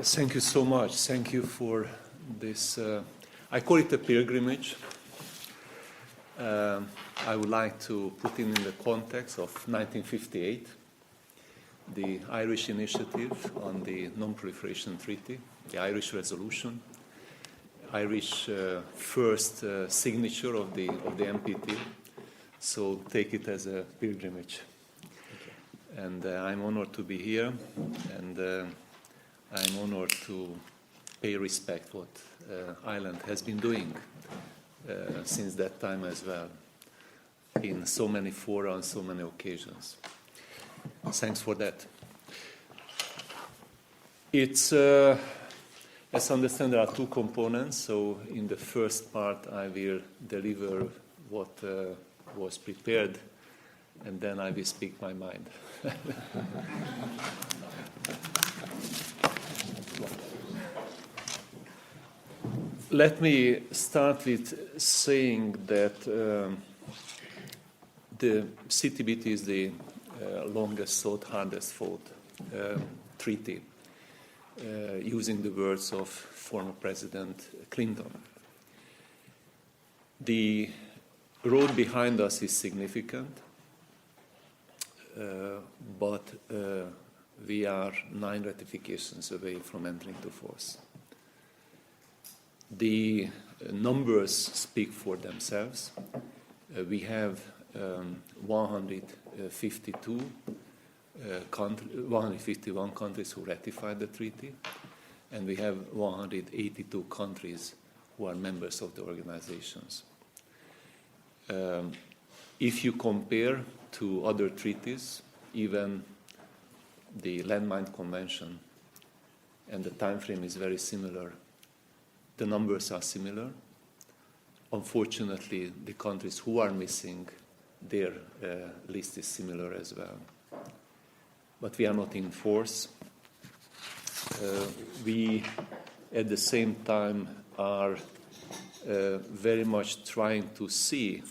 Thank you so much. Thank you for this. I call it a pilgrimage. I would like to put it in the context of 1958, the Irish initiative on the Non-proliferation Treaty, the Irish resolution, Irish first signature of the NPT. So take it as a pilgrimage. And I'm honored to be here, and I'm honored to pay respect what Ireland has been doing since that time as well, in so many fora on so many occasions. Thanks for that. It's, as I understand, there are two components. So in the first part, I will deliver what was prepared, and then I will speak my mind. Let me start with saying that the CTBT is the longest thought, hardest fought treaty, using the words of former President Clinton. The road behind us is significant, but we are 9 ratifications away from entering into force. The numbers speak for themselves. We have 151 countries who ratified the treaty, and we have 182 countries who are members of the organizations. If you compare to other treaties, even the Landmine Convention, and the time frame is very similar, the numbers are similar. Unfortunately, the countries who are missing, their list is similar as well. But we are not in force. We, at the same time, are very much trying to see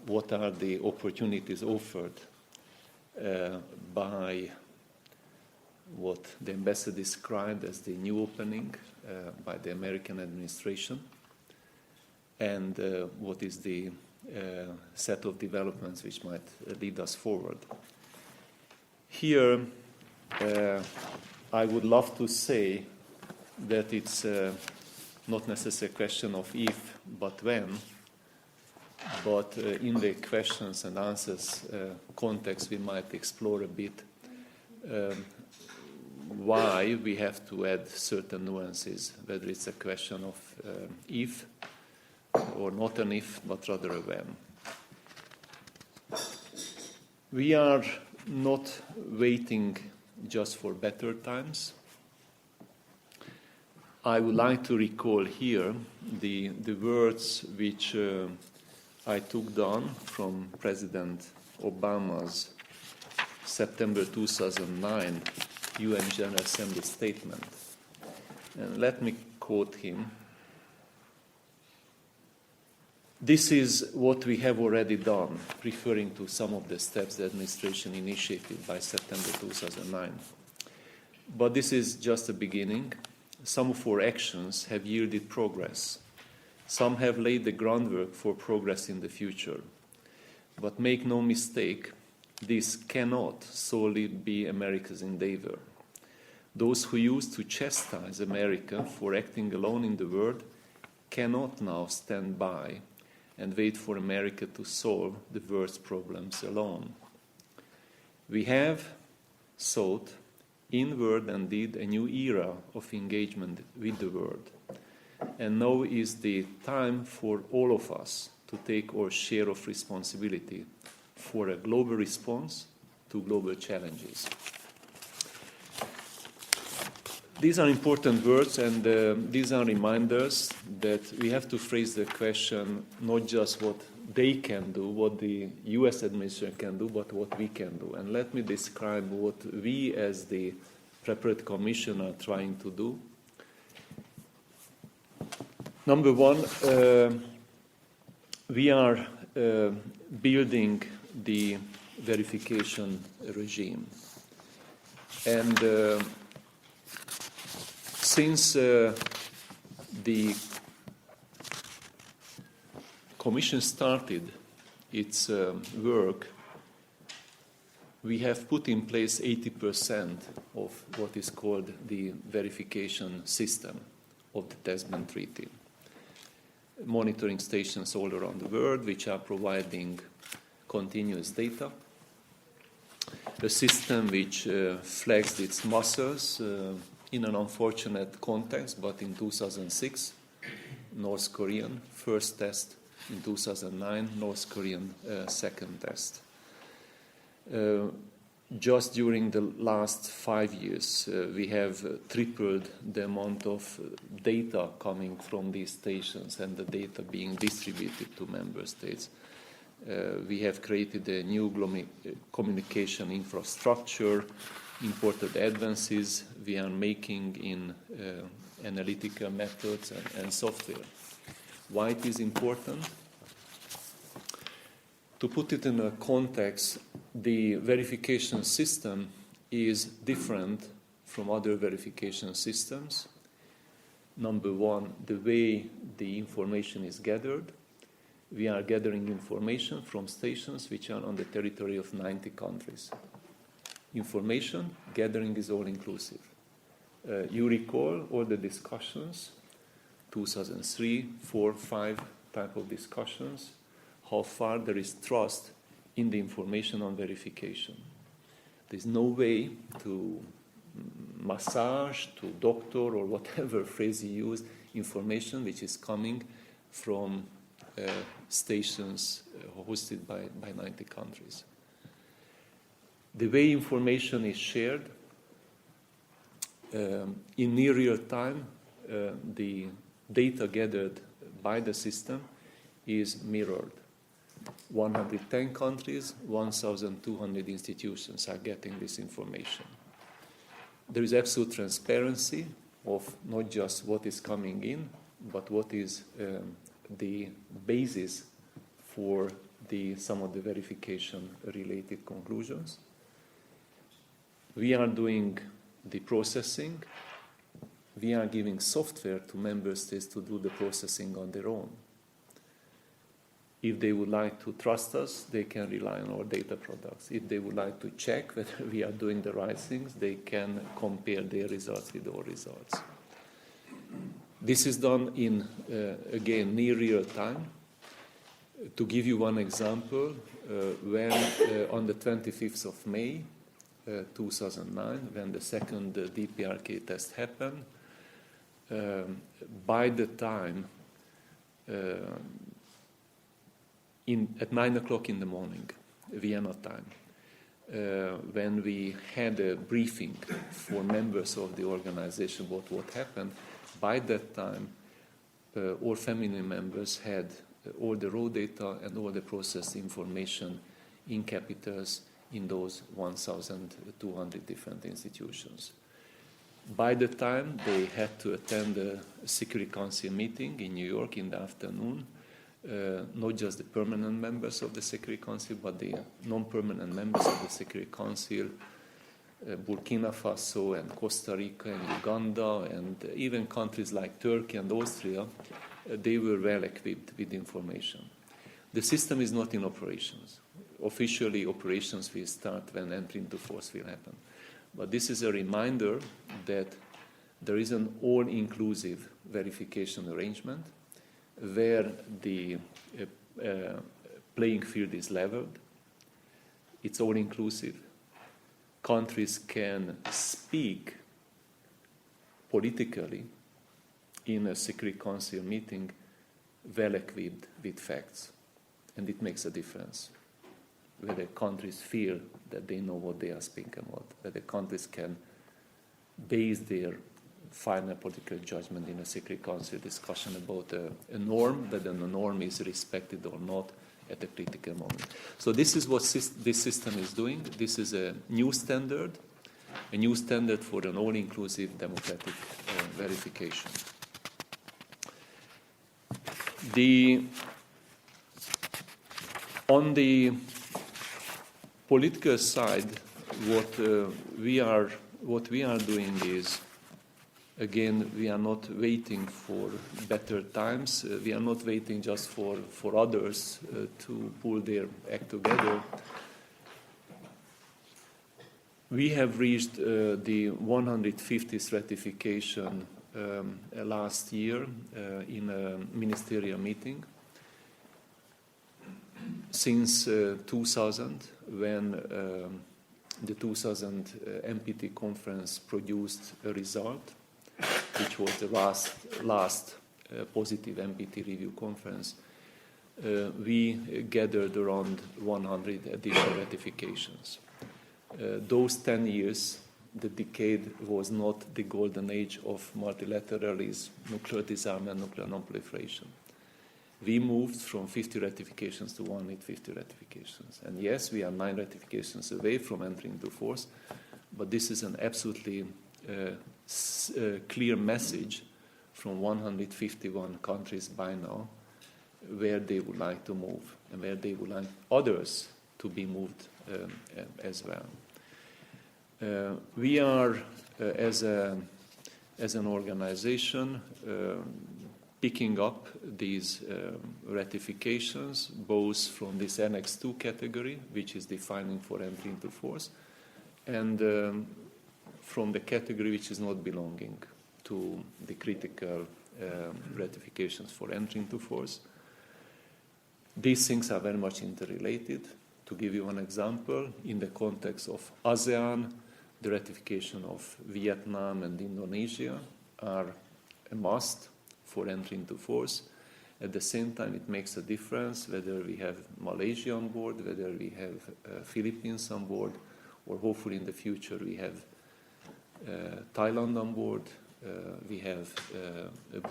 what are the opportunities offered by what the ambassador described as the new opening by the American administration, and what is the set of developments which might lead us forward. Here, I would love to say that it's not necessarily a question of if, but when, but in the questions and answers context, we might explore a bit why we have to add certain nuances, whether it's a question of if or not an if, but rather a when. We are not waiting just for better times. I would like to recall here the words which I took down from President Obama's September 2009 UN General Assembly statement. And let me quote him. This is what we have already done, referring to some of the steps the administration initiated by September 2009. But this is just a beginning. Some of our actions have yielded progress. Some have laid the groundwork for progress in the future. But make no mistake, this cannot solely be America's endeavor. Those who used to chastise America for acting alone in the world cannot now stand by and wait for America to solve the world's problems alone. We have sought, in word and deed, a new era of engagement with the world. And now is the time for all of us to take our share of responsibility for a global response to global challenges. These are important words, and these are reminders that we have to phrase the question not just what they can do, what the US administration can do, but what we can do. And let me describe what we as the Preparatory Commission are trying to do. Number one, we are building the verification regime. And Since the Commission started its work, we have put in place 80% of what is called the verification system of the test ban treaty. Monitoring stations all around the world which are providing continuous data. A system which flexed its muscles in an unfortunate context, but in 2006, North Korean first test, in 2009, North Korean second test. Just during the last 5 years, we have tripled the amount of data coming from these stations and the data being distributed to member states. We have created a new communication infrastructure, important advances we are making in analytical methods and software. Why it is important? To put it in a context, the verification system is different from other verification systems. Number one, the way the information is gathered. We are gathering information from stations which are on the territory of 90 countries. Information gathering is all-inclusive. You recall all the discussions, 2003, 4, 5 type of discussions, how far there is trust in the information on verification. There's no way to massage, to doctor, or whatever phrase you use, information which is coming from stations hosted by 90 countries. The way information is shared, in near real time, the data gathered by the system is mirrored. 110 countries, 1,200 institutions are getting this information. There is absolute transparency of not just what is coming in, but what is the basis for some of the verification-related conclusions. We are doing the processing. We are giving software to member states to do the processing on their own. If they would like to trust us, they can rely on our data products. If they would like to check whether we are doing the right things, they can compare their results with our results. This is done in, again, near real time. To give you one example, when on the 25th of May, 2009, when the second DPRK test happened, by the time at 9 o'clock in the morning, Vienna time, when we had a briefing for members of the organization about what happened, by that time, all family members had all the raw data and all the processed information in capitals in those 1,200 different institutions. By the time they had to attend a Security Council meeting in New York in the afternoon, not just the permanent members of the Security Council, but the non-permanent members of the Security Council, Burkina Faso and Costa Rica and Uganda, and even countries like Turkey and Austria, they were well equipped with information. The system is not in operations. Officially, operations will start when entry into force will happen. But this is a reminder that there is an all-inclusive verification arrangement where the playing field is leveled. It's all-inclusive. Countries can speak politically in a Security Council meeting well equipped with facts. And it makes a difference. Whether countries feel that they know what they are speaking about, whether countries can base their final political judgment in a Security Council discussion about a norm, whether the norm is respected or not at a critical moment. So this is what this system is doing. This is a new standard for an all-inclusive democratic verification. On the political side, what we are doing is Again, we are not waiting for better times. We are not waiting just for others to pull their act together. We have reached the 150th ratification last year in a ministerial meeting. Since 2000, when the 2000 NPT conference produced a result, which was the last positive NPT review conference, we gathered around 100 additional ratifications. Those 10 years, the decade was not the golden age of multilateralism, nuclear disarmament, nuclear non-proliferation. We moved from 50 ratifications to 150 ratifications. And yes, we are 9 ratifications away from entering into force, but this is an absolutely clear message from 151 countries by now where they would like to move and where they would like others to be moved as well. We are, as an organization, picking up these ratifications, both from this Annex 2 category, which is defining for entry into force, and from the category which is not belonging to the critical ratifications for entry into force. These things are very much interrelated. To give you one example, in the context of ASEAN, the ratification of Vietnam and Indonesia are a must for entry into force. At the same time, it makes a difference whether we have Malaysia on board, whether we have Philippines on board, or hopefully in the future we have Thailand on board, we have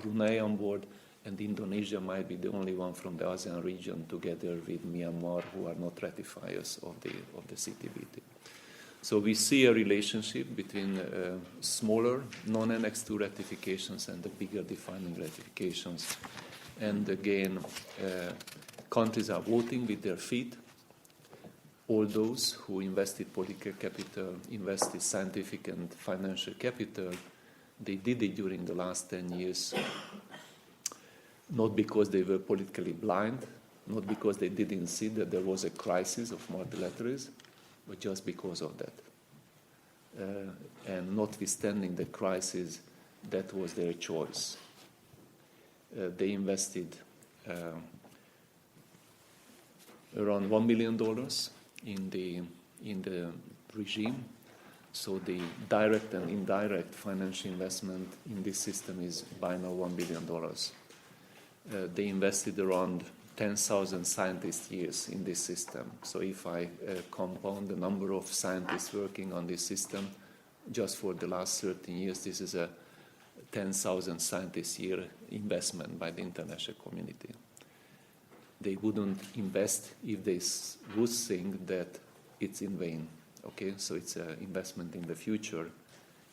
Brunei on board, and Indonesia might be the only one from the ASEAN region together with Myanmar who are not ratifiers of the CTBT. So we see a relationship between smaller non-Annex 2 ratifications and the bigger defining ratifications. And again, countries are voting with their feet. All those who invested political capital, invested scientific and financial capital, they did it during the last 10 years, not because they were politically blind, not because they didn't see that there was a crisis of multilateralism, but just because of that. And notwithstanding the crisis, that was their choice. They invested around $1 million in the regime. So the direct and indirect financial investment in this system is by now $1 billion. They invested around 10,000 scientist years in this system. So if I compound the number of scientists working on this system, just for the last 13 years, this is a 10,000 scientist year investment by the international community. They wouldn't invest if they would think that it's in vain. Okay, so it's an investment in the future,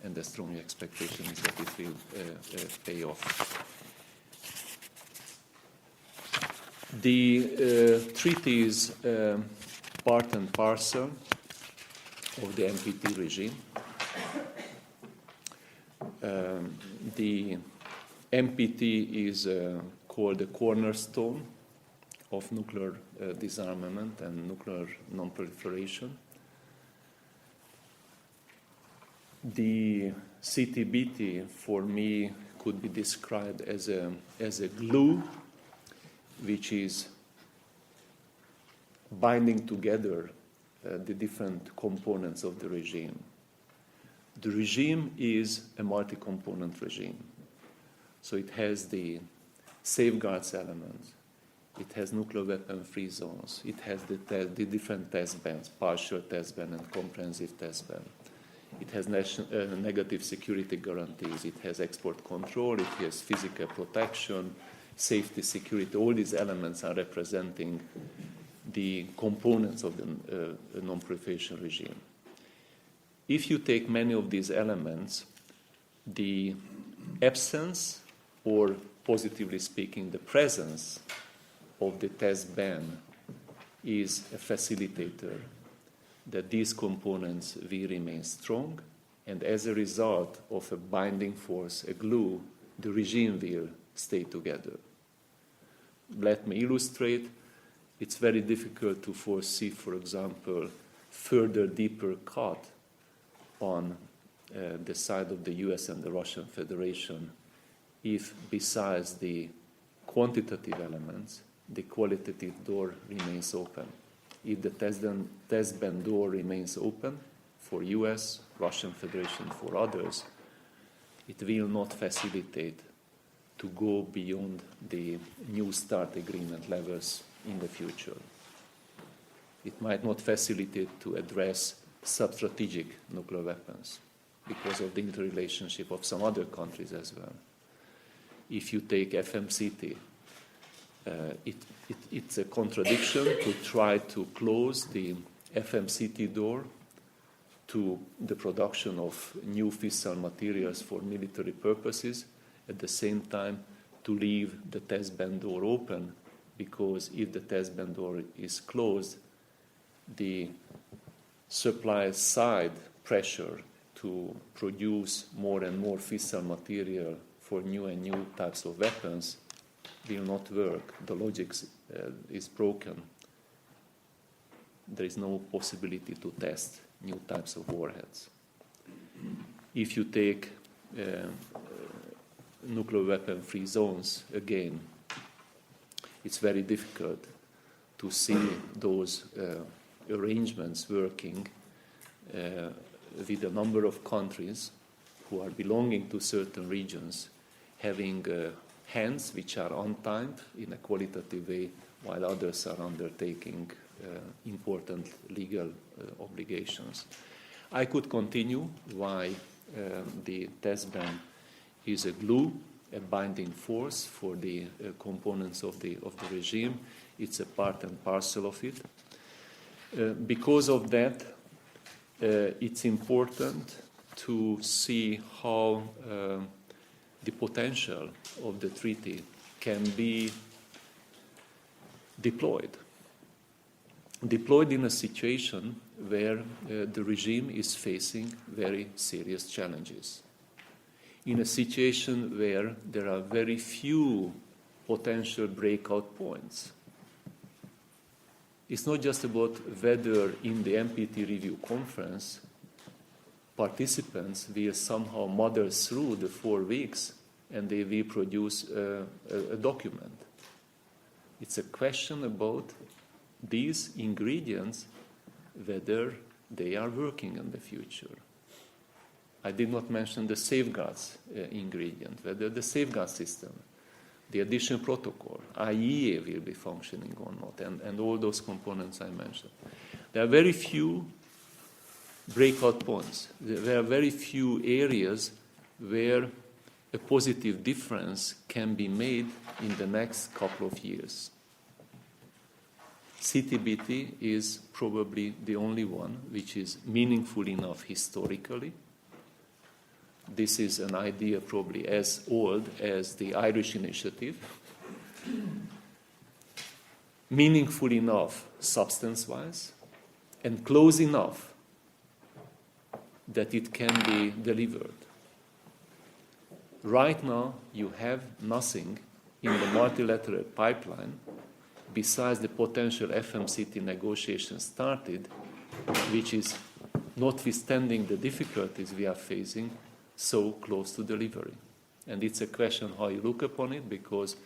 and the strong expectation is that it will pay off. The treaty is part and parcel of the NPT regime. The NPT is called the cornerstone of nuclear disarmament and nuclear non-proliferation. The CTBT, for me, could be described as a glue which is binding together the different components of the regime. The regime is a multi-component regime. So it has the safeguards elements, it has nuclear weapon-free zones, it has the different test bans, partial test ban and comprehensive test ban. It has negative security guarantees, it has export control, it has physical protection, safety, security. All these elements are representing the components of the non-proliferation regime. If you take many of these elements, the absence, or positively speaking, the presence of the test ban is a facilitator that these components will remain strong And as a result of a binding force, a glue, the regime will stay together. Let me illustrate. It's very difficult to foresee, for example, further deeper cut on the side of the US and the Russian Federation if, besides the quantitative elements, the qualitative door remains open. If the test ban door remains open for US, Russian Federation, for others, it will not facilitate to go beyond the New START agreement levels in the future. It might not facilitate to address sub-strategic nuclear weapons because of the interrelationship of some other countries as well. If you take FMCT, it's a contradiction to try to close the FMCT door to the production of new fissile materials for military purposes, at the same time to leave the test ban door open, because if the test ban door is closed, the supply side pressure to produce more and more fissile material for new and new types of weapons will not work. The logic is broken. There is no possibility to test new types of warheads. If you take nuclear weapon-free zones, again, it's very difficult to see those arrangements working with a number of countries who are belonging to certain regions having hands which are untimed in a qualitative way, while others are undertaking important legal obligations. I could continue why the test ban is a glue, a binding force for the components of the regime. It's a part and parcel of it. Because of that, it's important to see how the potential of the treaty can be deployed in a situation where the regime is facing very serious challenges, in a situation where there are very few potential breakout points. It's not just about whether in the NPT review conference participants will somehow muddle through the 4 weeks and they will produce a document. It's a question about these ingredients, whether they are working in the future. I did not mention the safeguards ingredient, whether the safeguard system, the additional protocol, IIEA will be functioning or not, and all those components I mentioned. There are very few breakout points. There are very few areas where a positive difference can be made in the next couple of years. CTBT is probably the only one which is meaningful enough historically. This is an idea probably as old as the Irish initiative. Meaningful enough substance-wise, and close enough that it can be delivered. Right now, you have nothing in the multilateral pipeline besides the potential FMCT negotiations started, which is, notwithstanding the difficulties we are facing, so close to delivery. And it's a question how you look upon it, because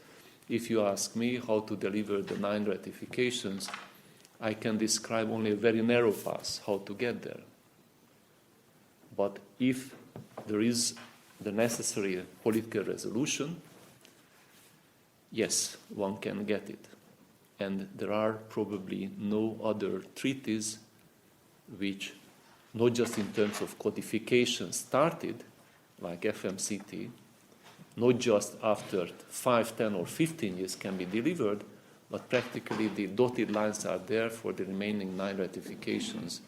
if you ask me how to deliver the 9 ratifications, I can describe only a very narrow path how to get there. But if there is the necessary political resolution, yes, one can get it. And there are probably no other treaties which, not just in terms of codification, started, like FMCT, not just after 5, 10, or 15 years can be delivered, but practically the dotted lines are there for the remaining 9 ratifications,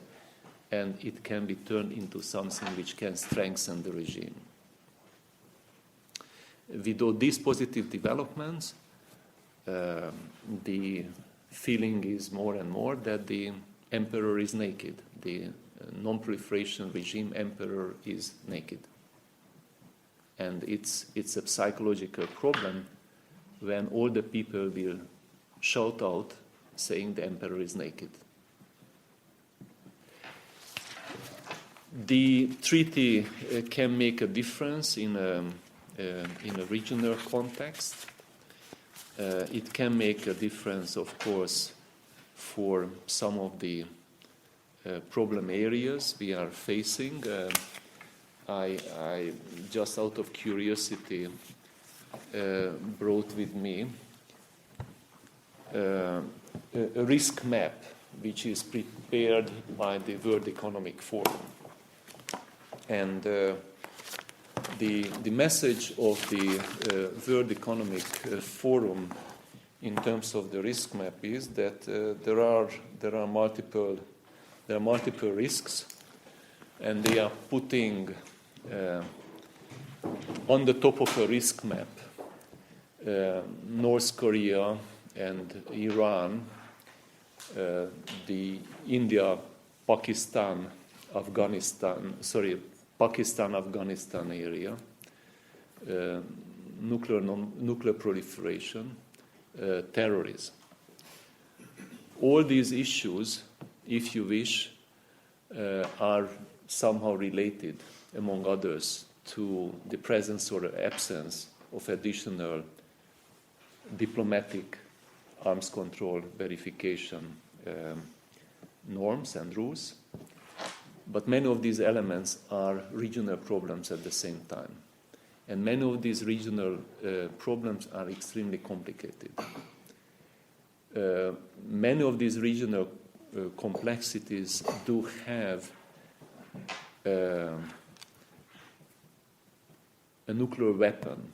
and it can be turned into something which can strengthen the regime. With all these positive developments, the feeling is more and more that the emperor is naked. The non-proliferation regime emperor is naked. And it's a psychological problem when all the people will shout out saying the emperor is naked. The treaty can make a difference in a regional context. It can make a difference, of course, for some of the problem areas we are facing. I just out of curiosity brought with me a risk map which is prepared by the World Economic Forum. And the message of the World Economic Forum in terms of the risk map is that there are multiple risks, and they are putting on the top of a risk map North Korea and Iran, the India, Pakistan, Afghanistan area, nuclear proliferation, terrorism. All these issues, if you wish, are somehow related, among others, to the presence or absence of additional diplomatic arms control verification norms and rules. But many of these elements are regional problems at the same time. And many of these regional problems are extremely complicated. Many of these regional complexities do have a nuclear weapon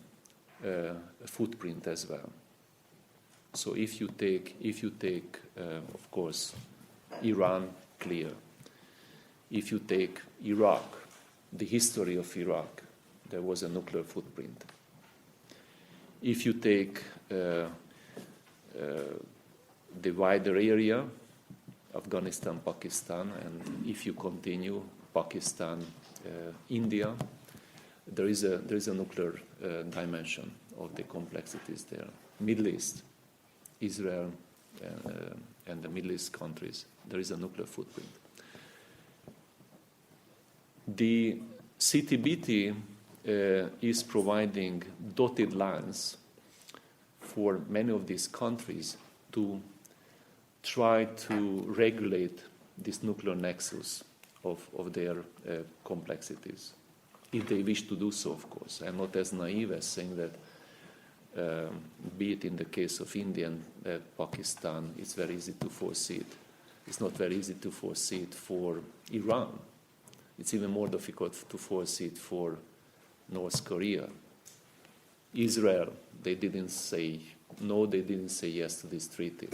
footprint as well. So if you take, of course, Iran, clear. If you take Iraq, the history of Iraq, there was a nuclear footprint. If you take the wider area, Afghanistan, Pakistan, and if you continue Pakistan, India, there is a nuclear dimension of the complexities there. Middle East, Israel, and the Middle East countries, there is a nuclear footprint. The CTBT is providing dotted lines for many of these countries to try to regulate this nuclear nexus of their complexities, if they wish to do so, of course. I'm not as naive as saying that, be it in the case of India and Pakistan, it's very easy to foresee it. It's not very easy to foresee it for Iran. It's even more difficult to foresee it for North Korea. Israel, they didn't say no, they didn't say yes to this treaty.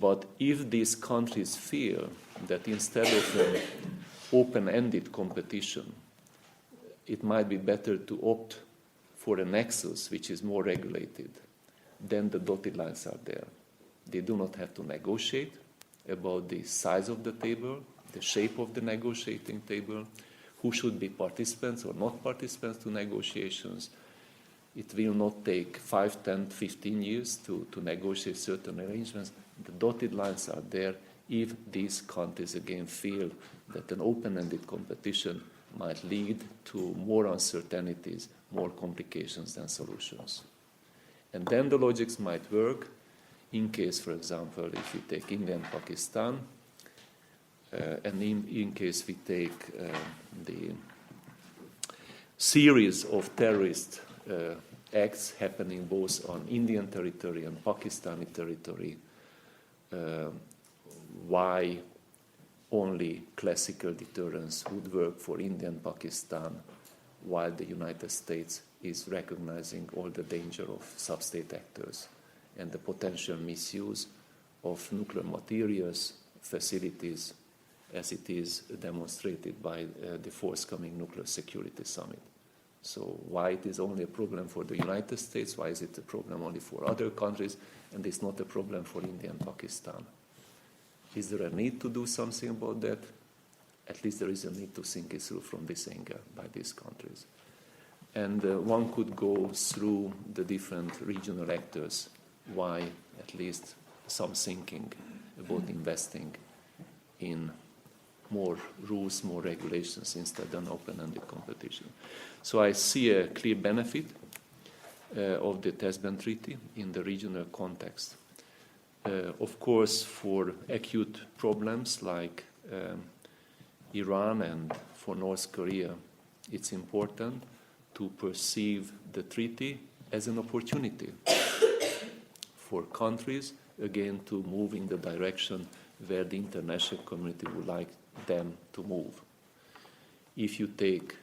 But if these countries feel that instead of an open-ended competition, it might be better to opt for a nexus which is more regulated, then the dotted lines are there. They do not have to negotiate about the size of the table, the shape of the negotiating table, who should be participants or not participants to negotiations. It will not take 5, 10, 15 years to negotiate certain arrangements. The dotted lines are there if these countries again feel that an open-ended competition might lead to more uncertainties, more complications than solutions. And then the logics might work in case, for example, if we take India and Pakistan, and in case we take the series of terrorist acts happening both on Indian territory and Pakistani territory, why only classical deterrence would work for India and Pakistan, while the United States is recognizing all the danger of sub-state actors and the potential misuse of nuclear materials, facilities, as it is demonstrated by the forthcoming Nuclear Security Summit. So why it is only a problem for the United States, why is it a problem only for other countries, and it's not a problem for India and Pakistan? Is there a need to do something about that? at least there is a need to think it through from this angle by these countries. And one could go through the different regional actors, why at least some thinking about investing in more rules, more regulations instead of open-ended competition. So I see a clear benefit of the test ban treaty in the regional context. Of course, for acute problems like Iran and for North Korea, it's important to perceive the treaty as an opportunity for countries, again, to move in the direction where the international community would like them to move. If you take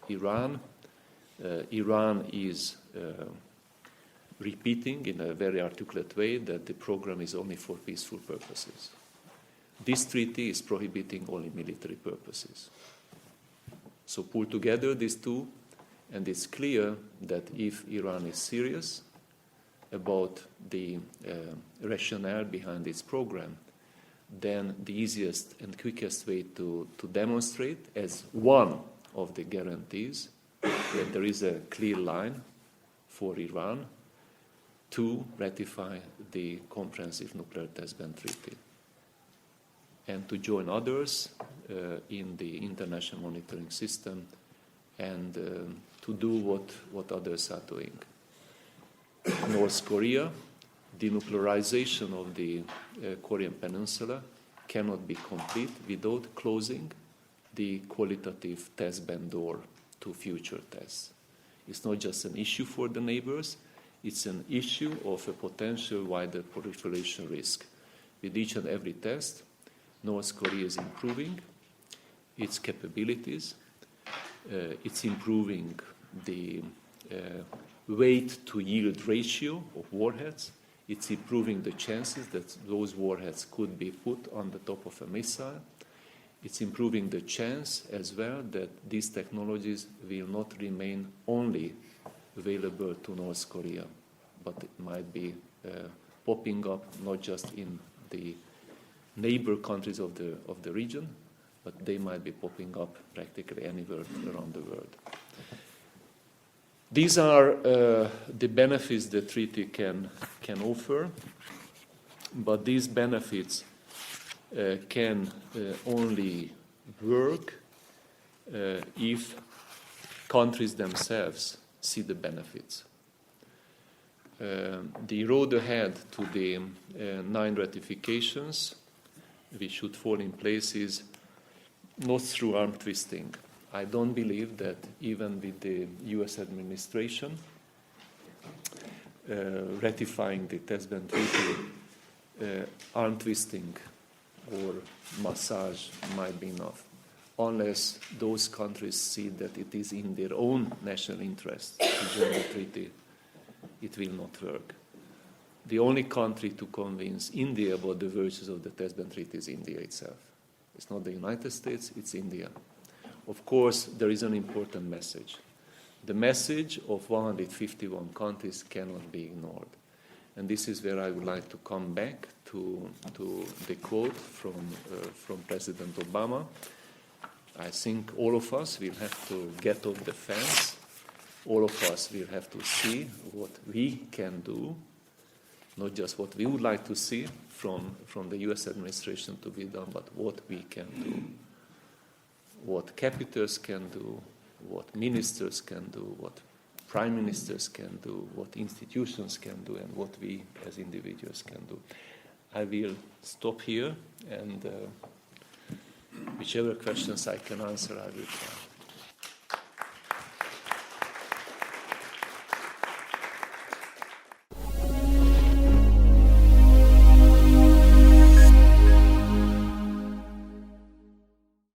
Iran, Iran is repeating in a very articulate way that the program is only for peaceful purposes. This treaty is prohibiting only military purposes. So pull together these two, and it's clear that if Iran is serious about the rationale behind its program, then the easiest and quickest way to demonstrate as one of the guarantees that there is a clear line for Iran to ratify the Comprehensive Nuclear Test Ban Treaty and to join others in the international monitoring system and to do what others are doing. North Korea, denuclearization of the Korean Peninsula cannot be complete without closing the qualitative test ban door to future tests. It's not just an issue for the neighbors, it's an issue of a potential wider proliferation risk. With each and every test, North Korea is improving its capabilities, it's improving the weight to yield ratio of warheads, it's improving the chances that those warheads could be put on the top of a missile, it's improving the chance as well that these technologies will not remain only available to North Korea, but it might be popping up not just in the neighbor countries of the region, but they might be popping up practically anywhere around the world. These are the benefits the treaty can offer, but these benefits can only work if countries themselves see the benefits. The road ahead to the 9 ratifications, which should fall in place, is not through arm twisting. I don't believe that even with the US administration ratifying the test ban treaty, arm twisting or massage might be enough, unless those countries see that it is in their own national interest to join the treaty. It will not work. The only country to convince India about the virtues of the test ban treaty is India itself. It's not the United States, it's India. Of course, there is an important message. The message of 151 countries cannot be ignored. And this is where I would like to come back to the quote from President Obama. I think all of us will have to get off the fence. All of us will have to see what we can do, not just what we would like to see from the US administration to be done, but what we can do, what capitals can do, what ministers can do, what prime ministers can do, what institutions can do, and what we as individuals can do. I will stop here, and whichever questions I can answer, I will try.